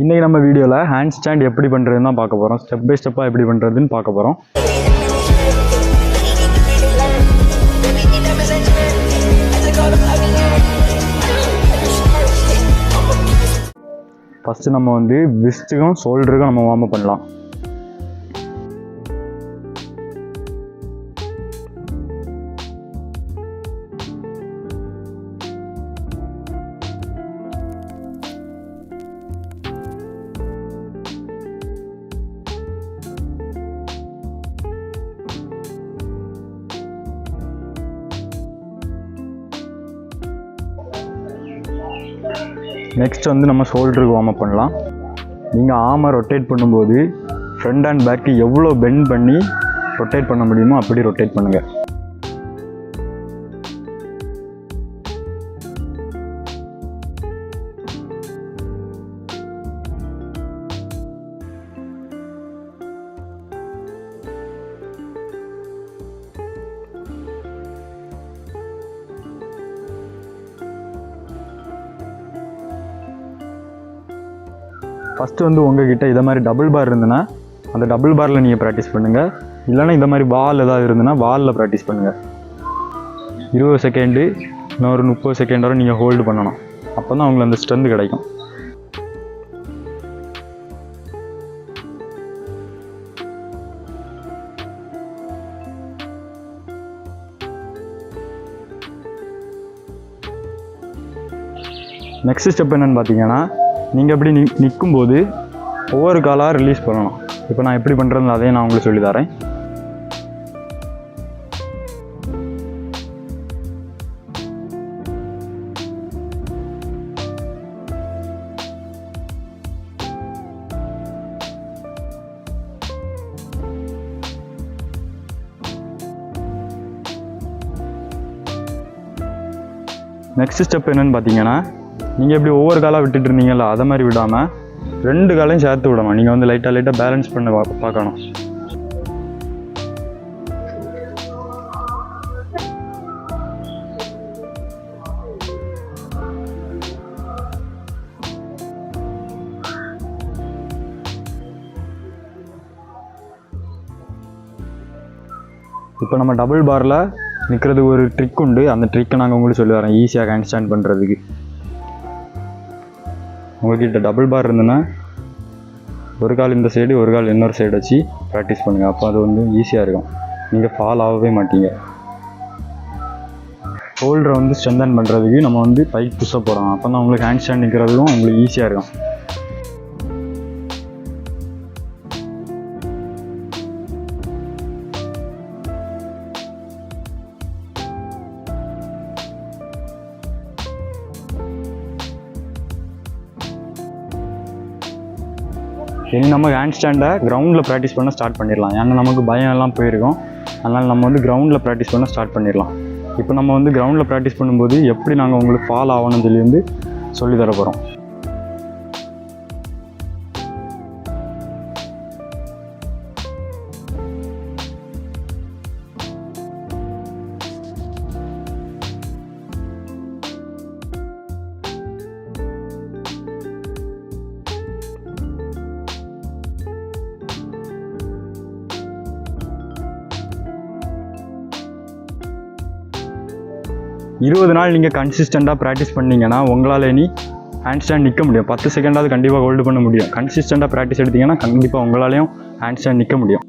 இன்றைக்கி நம்ம வீடியோவில் ஹேண்ட் ஸ்டாண்ட் எப்படி பண்ணுறதுன்னு தான் பார்க்க போகிறோம். ஸ்டெப் பை ஸ்டெப்பாக எப்படி பண்ணுறதுன்னு பார்க்க போகிறோம். ஃபஸ்ட்டு நம்ம வந்து விஸ்ட்டுக்கும் ஷோல்டருக்கும் நம்ம வார்ம் அப் பண்ணலாம். நெக்ஸ்ட் வந்து நம்ம ஷோல்டருக்கு வார்ம் அப் பண்ணலாம். நீங்கள் ஆர்மை ரொட்டேட் பண்ணும்போது ஃப்ரண்ட் அண்ட் பேக்கு எவ்வளோ பெண்ட் பண்ணி ரொட்டேட் பண்ண முடியுமோ அப்படி ரொட்டேட் பண்ணுங்கள். ஃபஸ்ட்டு வந்து உங்ககிட்ட இதை மாதிரி டபுள் பார் இருந்துன்னா அந்த டபுள் பாரில் நீங்கள் ப்ராக்டிஸ் பண்ணுங்கள். இல்லைனா இந்த மாதிரி வால் ஏதாவது இருந்துன்னா வாலில் ப்ராக்டிஸ் பண்ணுங்கள். 20 செகண்டு இன்னொரு 30 செகண்ட் வரை நீங்கள் ஹோல்டு பண்ணணும். அப்போ தான் அவங்களுக்கு அந்த ஸ்ட்ரென்த் கிடைக்கும். நெக்ஸ்ட் ஸ்டெப் என்னென்னு பார்த்தீங்கன்னா, நீங்கள் எப்படி நிற்கும்போது ஒவ்வொரு காலாக ரிலீஸ் பண்ணணும். இப்போ நான் எப்படி பண்ணுறது அதையும் நான் உங்களுக்கு சொல்லி தரேன். நெக்ஸ்ட் ஸ்டெப் என்னென்னு பார்த்தீங்கன்னா, நீங்கள் எப்படி ஒவ்வொரு காலாக விட்டுட்டு இருந்தீங்களா அதை மாதிரி விடாமல் 2 காலையும் சேர்த்து விடணும். நீங்கள் வந்து லைட்டாக பேலன்ஸ் பண்ண பார்க்கணும். இப்போ நம்ம டபுள் பாரில் நிற்கிறதுக்கு ஒரு ட்ரிக் உண்டு. அந்த ட்ரிக்கை நாங்கள் உங்களுக்கு சொல்லி வரேன் ஈஸியாக ஹேண்ட் ஸ்டாண்ட் பண்ணுறதுக்கு. உங்கள்கிட்ட டபுள் பார் இருந்ததுன்னா ஒரு கால் இந்த சைடு ஒரு கால் இன்னொரு சைடு வச்சு ப்ராக்டிஸ் பண்ணுங்கள். அப்போ அது வந்து ஈஸியாக இருக்கும். நீங்கள் ஃபால் ஆகவே மாட்டீங்க. ஷோல்டரை வந்து ஸ்ட்ரென்தன் பண்ணுறதுக்கு நம்ம வந்து பைக் புஷ்அப் போகிறோம். அப்போ தான் உங்களுக்கு ஹேண்ட் ஸ்டாண்ட் நிற்கிறதுக்கும் உங்களுக்கு ஈஸியாக இருக்கும். இனி நம்ம ஹேண்ட் ஸ்டாண்டை கிரவுண்டில் ப்ராக்டிஸ் பண்ண ஸ்டார்ட் பண்ணிடலாம். ஏன்னா நமக்கு பயம் எல்லாம் போயிருக்கும். அதனால் நம்ம வந்து கிரவுண்டில் ப்ராக்டிஸ் பண்ண ஸ்டார்ட் பண்ணிடலாம். இப்போ நம்ம வந்து கிரவுண்டில் ப்ராக்டிஸ் பண்ணும்போது எப்படி நாங்கள் உங்களுக்கு ஃபால் ஆகணும்னு சொல்லி வந்து சொல்லித்தர போகிறோம். இருபது நாள் நீங்கள் கன்சிஸ்டண்ட்டாக ப்ராக்டிஸ் பண்ணிங்கன்னா உங்களால் இனி ஹேண்ட் ஸ்டாண்ட் நிற்க முடியும். 10 செகண்டாவது கண்டிப்பாக ஹோல்டு பண்ண முடியும். கன்சிஸ்டண்ட்டாக ப்ராக்டிஸ் எடுத்திங்கன்னா கண்டிப்பாக உங்களாலையும் ஹேண்ட் ஸ்டாண்ட் நிற்க முடியும்.